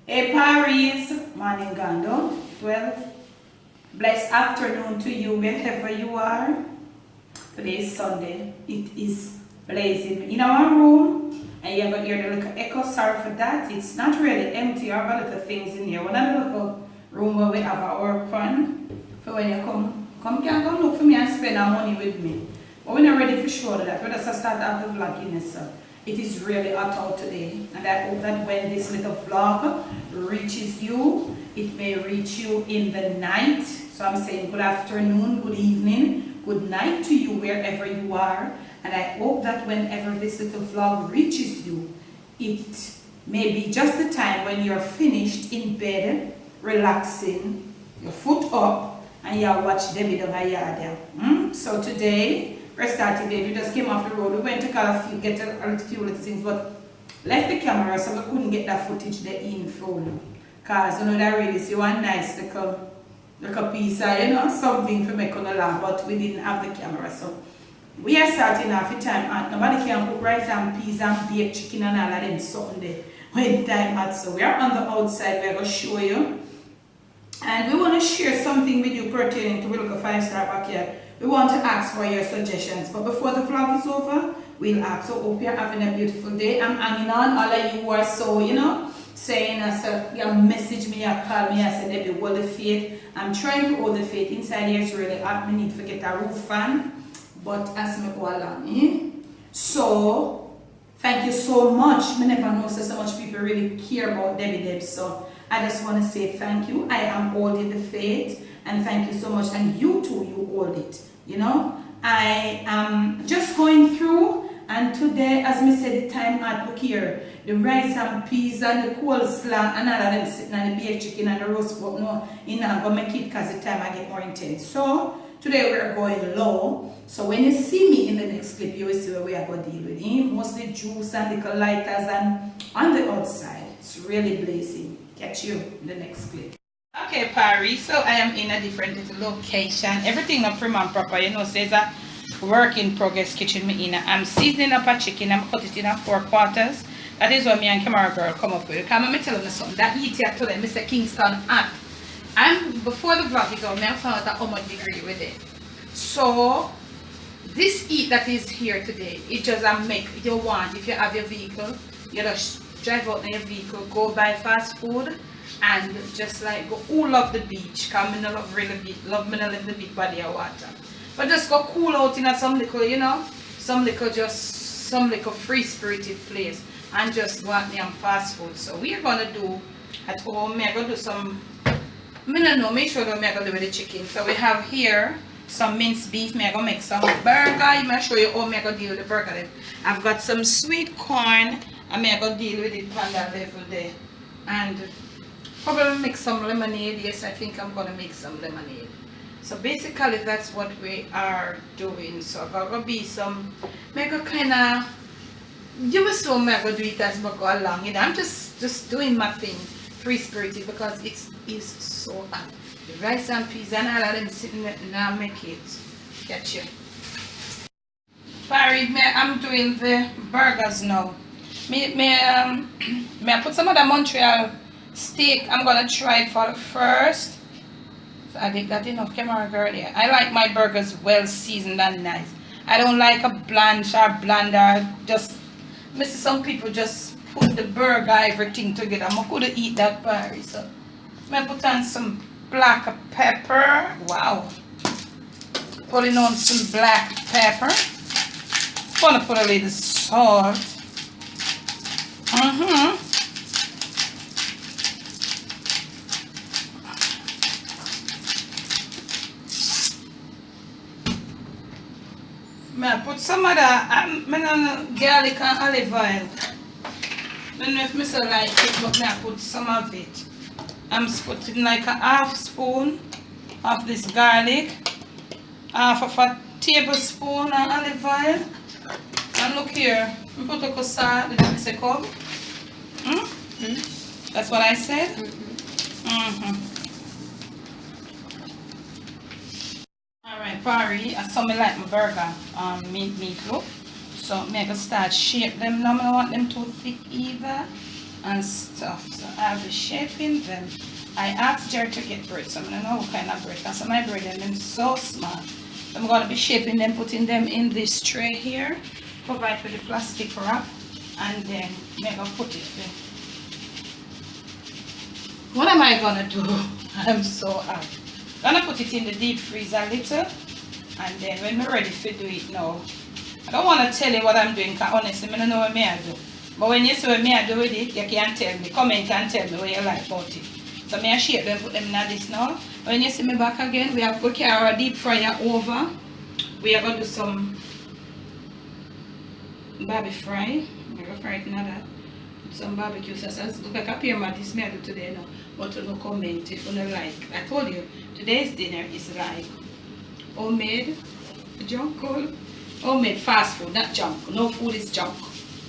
Hey Paris, morning Gando, 12. Blessed afternoon to you wherever you are. Today is Sunday. It is blazing in our room. And you have hear the little echo. Sorry for that. It's not really empty. I have a little things in here. One of the little room where we have our fun. For when you come can come look for me and spend our money with me. But we're not ready for sure that. We're just start off the vlog in this. It is really hot out today, and I hope that when this little vlog reaches you, it may reach you in the night. So I'm saying good afternoon, good evening, good night to you wherever you are, and I hope that whenever this little vlog reaches you, it may be just the time when you're finished in bed, relaxing, your foot up, and you watch Debbie Dogayada. So today, we're starting today. We just came off the road. We went to get a few little things, but left the camera so we couldn't get that footage there in full. Because you know that really see one nice little piece of something for make on the laugh, but we didn't have the camera. So we are starting off the time and nobody can cook rice and peas and baked chicken and all of them something there when time at. So we are on the outside, we're gonna show you. And we want to share something with you pertaining to Wilco 5-star backyard. We want to ask for your suggestions, but before the vlog is over, we'll ask. So hope you're having a beautiful day. I'm hanging on. All of you are so, saying you message me, you call me, I said, Debbie, hold the faith. I'm trying to hold the faith. Inside here, it's really hot. I need to get a roof fan, but as me go along, So, thank you so much. I never know so much people really care about Debbie Deb, so I just want to say thank you. I am holding the faith, and thank you so much. And you too, you hold it. I am just going through, and today, as me said, the time at look here, the rice and peas and the coleslaw and all of them sitting on the baked chicken and the roast pork. No, I'm going to make it because the time I get more intense. So today we're going low. So when you see me in the next clip, you will see where we are going to deal with it. Mostly juice and little lighters and on the outside. It's really blazing. Catch you in the next clip. Okay, Paris, so I am in a different little location. Everything up prim and proper, says a work in progress kitchen me in. I'm seasoning up a chicken, I'm cut it in 4 quarters. That is what me and camera girl come up with. Come and tell them something. That eat here today, Mr. Kingston app. And before the vlog is on, I found out how much degree with it. So this eat that is here today, it just make you want. If you have your vehicle, you just drive out in your vehicle, go buy fast food, and just like go all love the beach. Cause me no love really beach, love me no live the beach body of water. But just go cool out in some little, some little free spirited place and just go out there and fast food. So we're gonna do at home. I'm gonna do some. I don't know. Make sure that I'm gonna do with the chicken. So we have here some minced beef. I'm gonna make some burger. I'm gonna show you how I'm gonna deal with the burger. I've got some sweet corn. I'm gonna deal with it on that level there, and probably make some lemonade. Yes, I think I'm gonna make some lemonade. So basically that's what we are doing. So I'm gonna be some mega kind of, you will so mega do it as we go along. I'm just doing my thing, free spirited, because it is so hot. The rice and peas and all of them sitting there now make it. Catch you. Paris, I'm doing the burgers now. May I put some of the Montreal steak. I'm gonna try it for the first. So I did that enough, camera girl there. I like my burgers well seasoned and nice. I don't like a blanch or bland or just some people just put the burger everything together. I couldn't eat that, Paris. So I put on some black pepper. Wow. Putting on some black pepper. Gonna put a little salt. I put some of that garlic and olive oil. I don't know if I so like it, but I put some of it. I'm putting like a half spoon of this garlic, half of a tablespoon of olive oil. And look here, I put a salt. Did I say come? That's what I said? Alright, Paris, I saw me like my burger meat look. So I'm going to start shape them now. I don't want them too thick either. and stuff. So I'll be shaping them. I asked Jerry to get bread, so I don't know what kind of bread. Because my bread and them so small. So I'm going to be shaping them, putting them in this tray here, covered with the plastic wrap, and then I'm going to put it there. What am I going to do? I'm so happy. I'm going to put it in the deep freezer a little, and then when we're ready to do it now, I don't want to tell you what I'm doing, because honestly, I don't know what I do. But when you see what I do with it, you can tell me, comment and tell me what you like about it. So I shape them, put them in this now. When you see me back again, we have to carry our deep fryer over. We are going to do some barbie fry. We're going to fry it in that. Put some barbecue sauce. Look like a pear mat this I do today now. But you no comment if you don't like. I told you, today's dinner is like homemade junk called. Homemade fast food, not junk. No food is junk.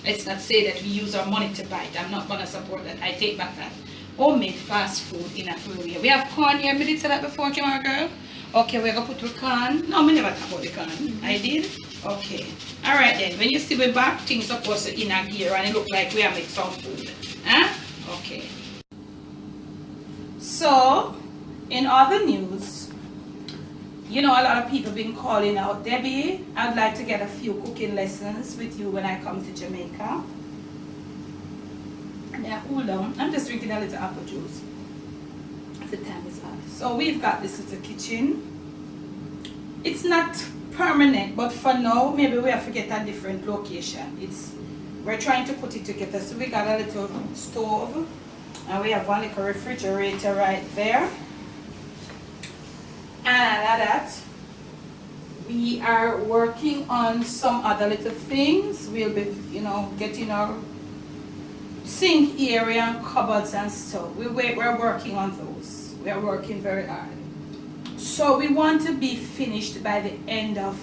Let's not say that we use our money to buy it. I'm not going to support that. I take back that. Homemade fast food in a food here. We have corn here. I did say that before, come on, girl. Okay, we're going to put the corn. No, I never talk about the corn. I did? Okay. Alright then. When you see we back, things are supposed to in a gear and it look like we are making some food. Huh? Okay. So, in other news, you know, a lot of people been calling out, Debbie, I'd like to get a few cooking lessons with you when I come to Jamaica. Yeah, hold on. I'm just drinking a little apple juice. The time is hot. So we've got this little kitchen. It's not permanent, but for now, maybe we have to get a different location. We're trying to put it together. So we got a little stove, and we have one little refrigerator right there. And at that, we are working on some other little things. We'll be, you know, getting our sink area and cupboards and stuff. We're working on those. We are working very hard. So we want to be finished by the end of,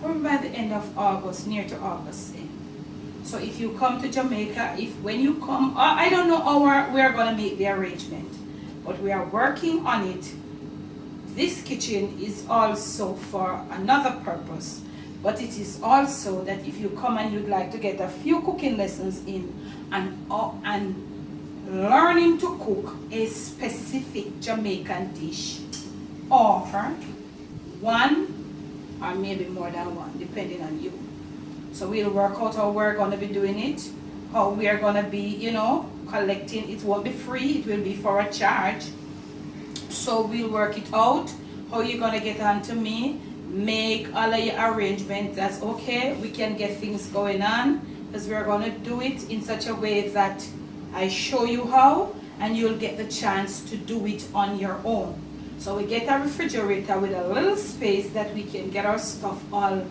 probably by the end of August, near to August. So if you come to Jamaica, when you come, I don't know how we are going to make the arrangement, but we are working on it. This kitchen is also for another purpose, but it is also that if you come and you'd like to get a few cooking lessons in and learning to cook a specific Jamaican dish, or one or maybe more than one, depending on you. So we'll work out how we're going to be doing it, how we are going to be, you know, collecting. It won't be free, it will be for a charge. So we'll work it out, how you're going to get on to me, make all of your arrangements. That's okay, we can get things going on, because we're going to do it in such a way that I show you how, and you'll get the chance to do it on your own. So we get a refrigerator with a little space that we can get our stuff all,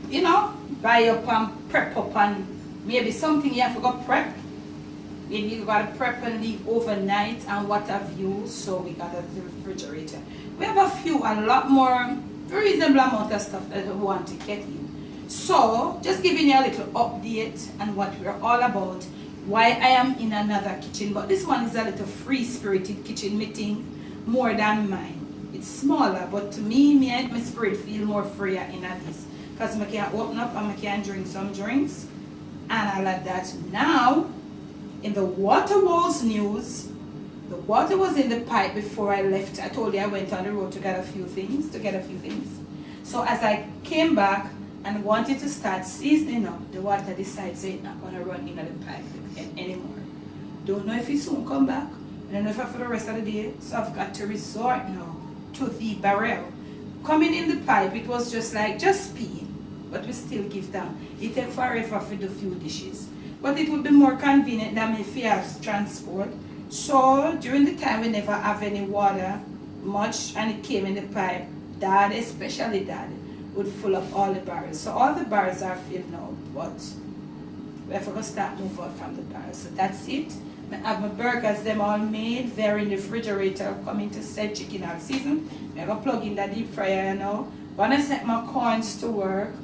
you know, buy up and prep up, and maybe something you have to go prep. Maybe you gotta prep and leave overnight and what have you. So we got a refrigerator. We have a lot more, reasonable amount of stuff that we want to get in. So just giving you a little update on what we're all about, why I am in another kitchen. But this one is a little free-spirited kitchen meeting, more than mine. It's smaller, but to me, my spirit feel more freer in this. Because I can open up and I can drink some drinks. And I like that. Now, in the water walls news, the water was in the pipe before I left. I told you I went on the road to get a few things. So as I came back and wanted to start seasoning up, the water decided it's not going to run in the pipe anymore. Don't know if it soon come back. I don't know if for the rest of the day. So I've got to resort now to the barrel. Coming in the pipe, it was just pee, but we still give them. It takes forever for the few dishes. But it would be more convenient than if we have transport. So during the time we never have any water much, and it came in the pipe, Dad, especially Dad, would fill up all the barrels. So all the barrels are filled now, but we have to start moving out from the barrels. So that's it. I have my burgers, them all made. They're in the refrigerator, coming to set chicken all season. I'm going to plug in the deep fryer now. I'm going to set my corns to work.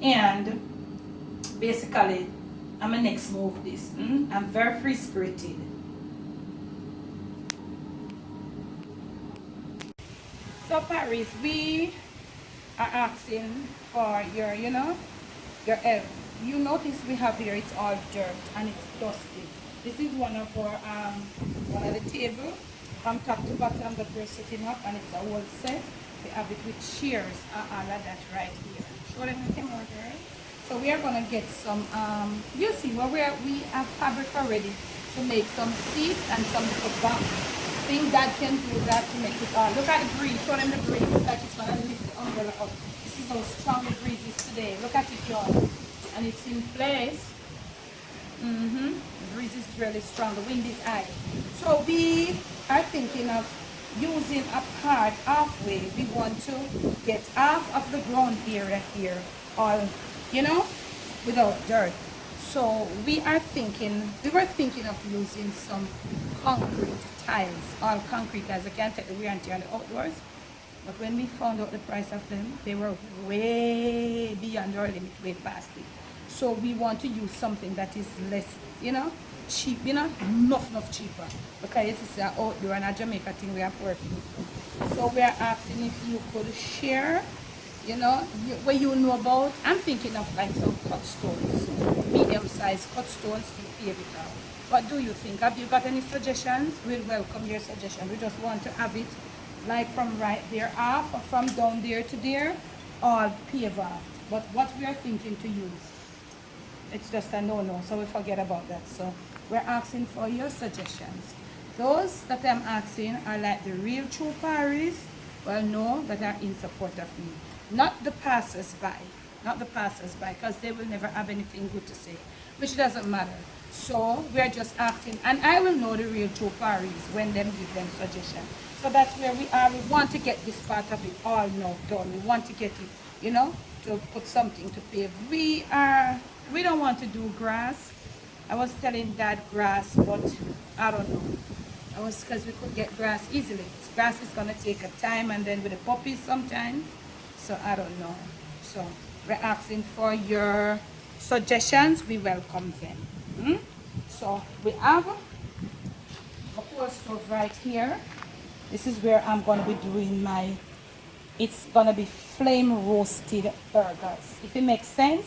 And basically, I'm going to next move this. I'm very free-spirited. So Paris, we are asking for your, your help you notice we have here, it's all dirt and it's dusty. This is one of the table from top to bottom that we're setting up, and it's a whole set. We have it with chairs and all of that right here. Show them the camera there. So we are gonna get some you see where we have fabric already to make some seats and some little bump. Thing that can do that to make it all. Look at the breeze. Show them the breeze. It's like it's gonna lift the umbrella up. This is how strong the breeze is today. Look at it, y'all. And it's in place. The breeze is really strong. The wind is high. So we are thinking of using a part halfway. We want to get half of the ground area here, all, you know, without dirt. So we were thinking of using some concrete tiles, all concrete tiles. I can't take the wear and tear on the outdoors. But when we found out the price of them, they were way beyond our limit, way past it. So we want to use something that is less, you know, cheap, you know, enough cheaper. Because it's an outdoor and a Jamaica thing we are working with. So we are asking if you could share, you know, what you know about. I'm thinking of like some cut stones, medium-sized cut stones to pave it out. What do you think? Have you got any suggestions? We'll welcome your suggestion. We just want to have it like from right there off, or from down there to there, all pave off. But what we are thinking to use, it's just a no-no, so we forget about that. So we're asking for your suggestions. Those that I'm asking are like the real true Paris, well, no, that are in support of me. Not the passers-by, because they will never have anything good to say, which doesn't matter. So we're just asking, and I will know the real true Paris when them give them suggestions. So that's where we are. We want to get this part of it all now done. We want to get it, you know, to put something to pave. We don't want to do grass. I was telling Dad grass, but I don't know. Because we could get grass easily. Grass is gonna take a time, and then with the puppies sometimes. So I don't know. So we're asking for your suggestions. We welcome them. So we have a cool stove right here. This is where I'm gonna be doing my, it's gonna be flame roasted burgers, if it makes sense.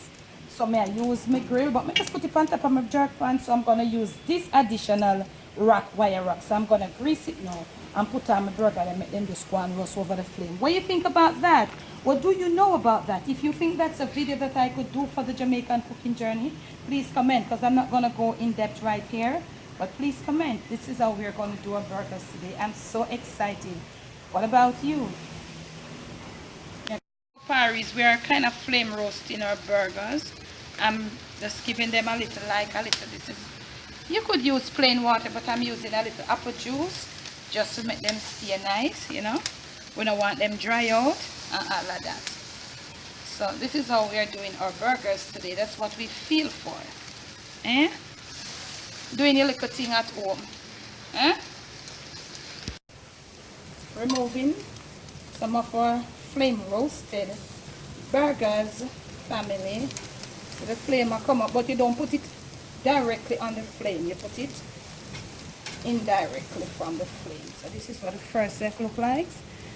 So may I use my grill, but I just put it on top of my jerk pan. So I'm gonna use this additional wire rack. So I'm gonna grease it now and put on my burger and make them just go and roast over the flame. What do you think about that? What do you know about that? If you think that's a video that I could do for the Jamaican cooking journey, please comment, because I'm not gonna go in depth right here. But please comment. This is how we're going to do our burgers today. I'm so excited. What about you? Paris, we are kind of flame roasting our burgers. I'm just giving them a little, this is, you could use plain water, but I'm using a little apple juice just to make them stay nice, you know. We don't want them dry out and all of that. So this is how we are doing our burgers today. That's what we feel for. Doing a little thing at home. Removing some of our flame roasted burgers, family. So the flame will come up, but you don't put it directly on the flame. You put it indirectly from the flame. So this is what the first set looks like,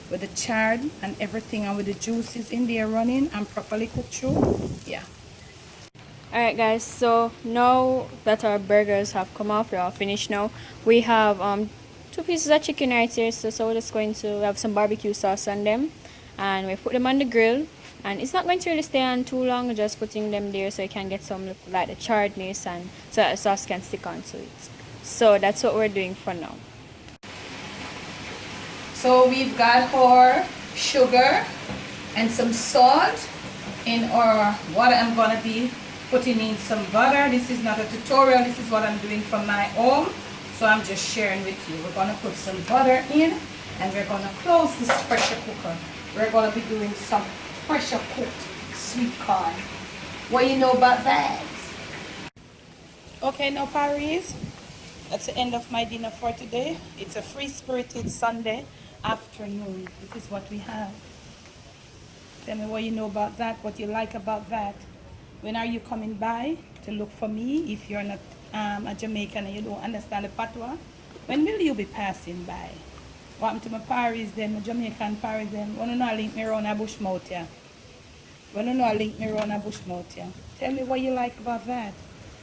with the chard and everything, and with the juices in there running and properly cooked through. Yeah. Alright guys, so now that our burgers have come off, they're all finished now. We have 2 pieces of chicken right here, so we're just going to have some barbecue sauce on them. And we put them on the grill. And it's not going to really stay on too long, just putting them there so you can get some like the charredness and so that the sauce can stick onto it. So that's what we're doing for now. So we've got our sugar and some salt in our water. I'm gonna be putting in some butter. This is not a tutorial, this is what I'm doing from my home, so I'm just sharing with you. We're gonna put some butter in, and we're gonna close this pressure cooker. We're gonna be doing some pressure cooked sweet corn. What do you know about that? Okay, now Paris, that's the end of my dinner for today. It's a free-spirited Sunday afternoon. This is what we have. Tell me what you know about that, what you like about that. When are you coming by to look for me? If you're not a Jamaican and you don't understand the patois, when will you be passing by? What happened to my Paris then, my Jamaican Paris then? Want to know link me around a bush mouth here? Wanna know a link me around a bush mouth, yeah? Tell me what you like about that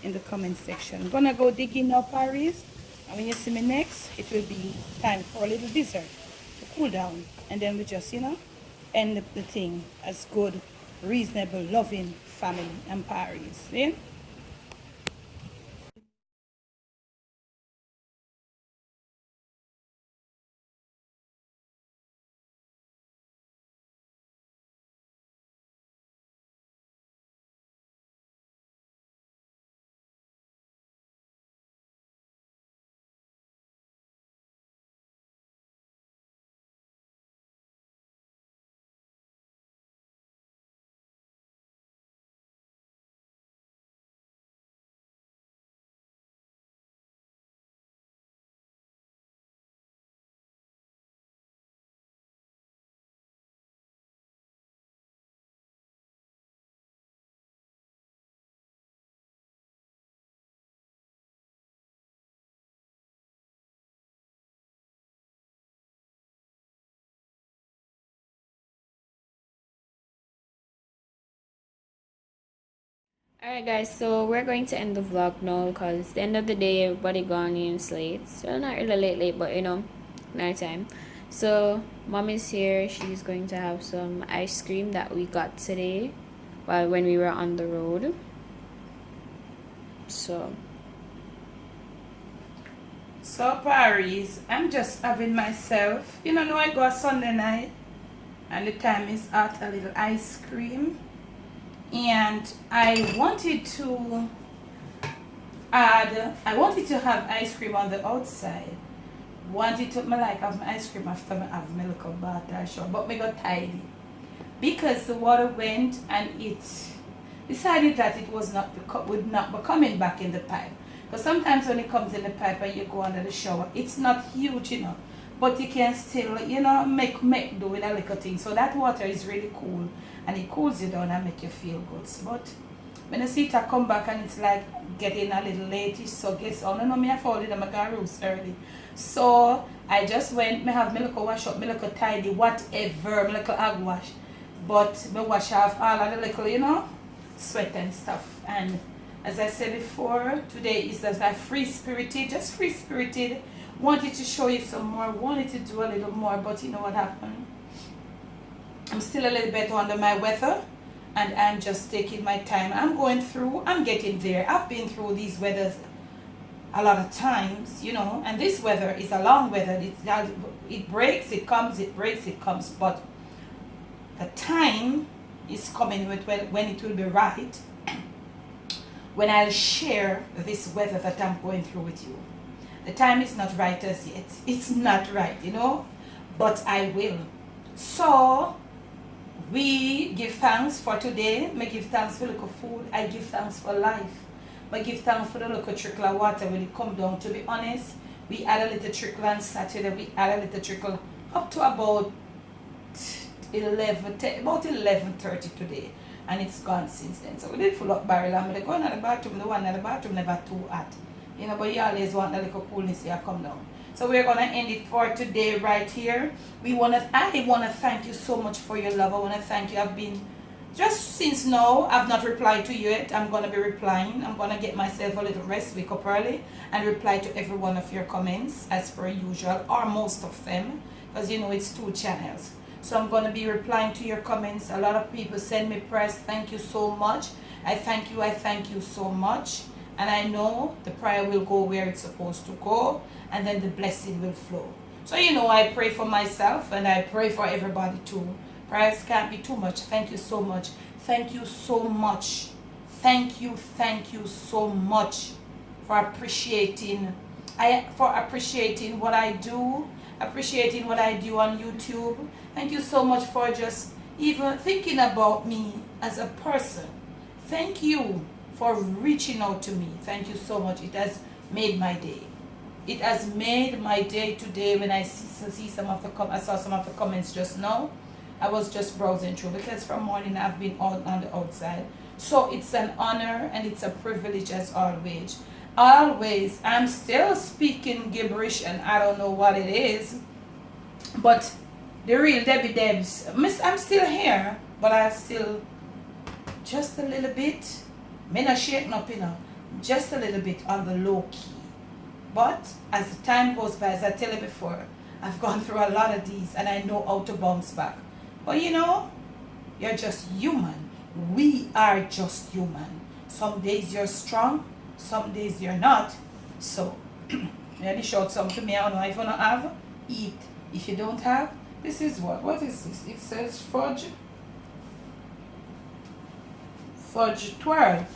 in the comment section. I'm gonna go digging now, Paris. And when you see me next, it will be time for a little dessert to cool down. And then we just, end the thing as good, reasonable, loving family and Paris. See? Alright guys, so we're going to end the vlog now because it's the end of the day, everybody gone in late. So not really late, but night time. So mom is here, she's going to have some ice cream that we got today while when we were on the road. So Paris, I'm just having myself, no, I go Sunday night and the time is at a little ice cream. And I wanted to have ice cream on the outside. Have my ice cream after I have my little bath or shower, but me got tidy because the water went and it decided that it would not be coming back in the pipe. Because sometimes when it comes in the pipe and you go under the shower, it's not huge, but you can still, make do with a little thing. So that water is really cool and it cools you down and make you feel good. But when I see it come back and it's like getting a little late, so guess I don't know, me I folded them, I got roost early. So I just went, me have my little wash up, my little tidy, whatever, my little egg wash. But me wash off all of the little, sweat and stuff. And as I said before, today is just like just free spirited. Wanted to show you some more, wanted to do a little more, but you know what happened? I'm still a little bit under my weather and I'm just taking my time. I'm getting there. I've been through these weathers a lot of times, and this weather is a long weather. It breaks, it comes, it breaks, it comes, but the time is coming when it will be right, when I'll share this weather that I'm going through with you. The time is not right as yet. It's not right, but I will. So we give thanks for today. I give thanks for local food. I give thanks for life. I give thanks for the local trickle of water when it come down. To be honest, we had a little trickle on Saturday. We had a little trickle up to about 11:30 today, and it's gone since then. So we did full up barrel. I'm going to the bathroom. The one in the bathroom never too hot, but you always want a little coolness here come down. So we're gonna end it for today right here. I wanna thank you so much for your love. I wanna thank you. I've been just since now, I've not replied to you yet. I'm gonna be replying. I'm gonna get myself a little rest, wake up early, and reply to every one of your comments as per usual, or most of them, because it's 2 channels. So I'm gonna be replying to your comments. A lot of people send me prayers. Thank you so much. I thank you so much. And I know the prayer will go where it's supposed to go, and then the blessing will flow. So I pray for myself and I pray for everybody too. Prayers can't be too much. Thank you so much. Thank you so much. Thank you so much for appreciating what I do, appreciating what I do on YouTube. Thank you so much for just even thinking about me as a person. Thank you for reaching out to me. Thank you so much. It has made my day. It has made my day today when I see some of the I saw some of the comments just now. I was just browsing through because from morning I've been out on the outside. So it's an honor and it's a privilege as always. Always, I'm still speaking gibberish and I don't know what it is. But the real Debbie Debs, I'm still here, but I still just a little bit. Me not shaking up, you know. Just a little bit on the low key. But as the time goes by, as I tell you before, I've gone through a lot of these and I know how to bounce back. But you know, you're just human. We are just human. Some days you're strong, some days you're not. So, maybe shout something to me. I don't know if you don't have, eat. If you don't have, this is what? What is this? It says fudge. Fudge twirl.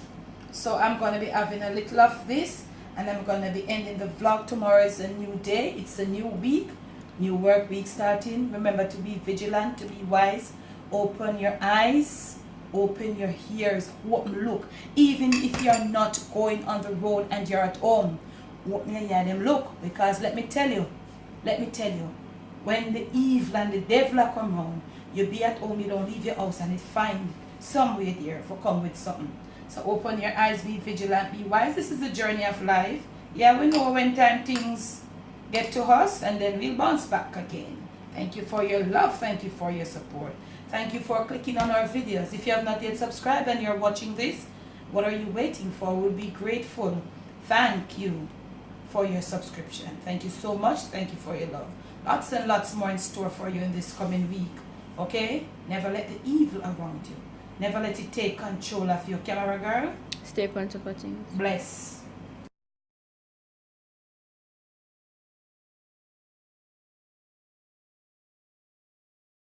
So I'm going to be having a little of this. And I'm going to be ending the vlog. Tomorrow is a new day. It's a new week. New work week starting. Remember to be vigilant, to be wise. Open your eyes. Open your ears. Look. Even if you're not going on the road and you're at home. Open your ear and look. Because let me tell you. When the evil and the devil are come around, you be at home, you don't leave your house and it find somewhere there for come with something. So open your eyes, be vigilant, be wise. This is the journey of life. Yeah, we know when time things get to us and then we'll bounce back again. Thank you for your love. Thank you for your support. Thank you for clicking on our videos. If you have not yet subscribed and you're watching this, what are you waiting for? We'll be grateful. Thank you for your subscription. Thank you so much. Thank you for your love. Lots and lots more in store for you in this coming week. Okay? Never let the evil around you. Never let it take control of your camera, girl. Stay on top of things. Bless.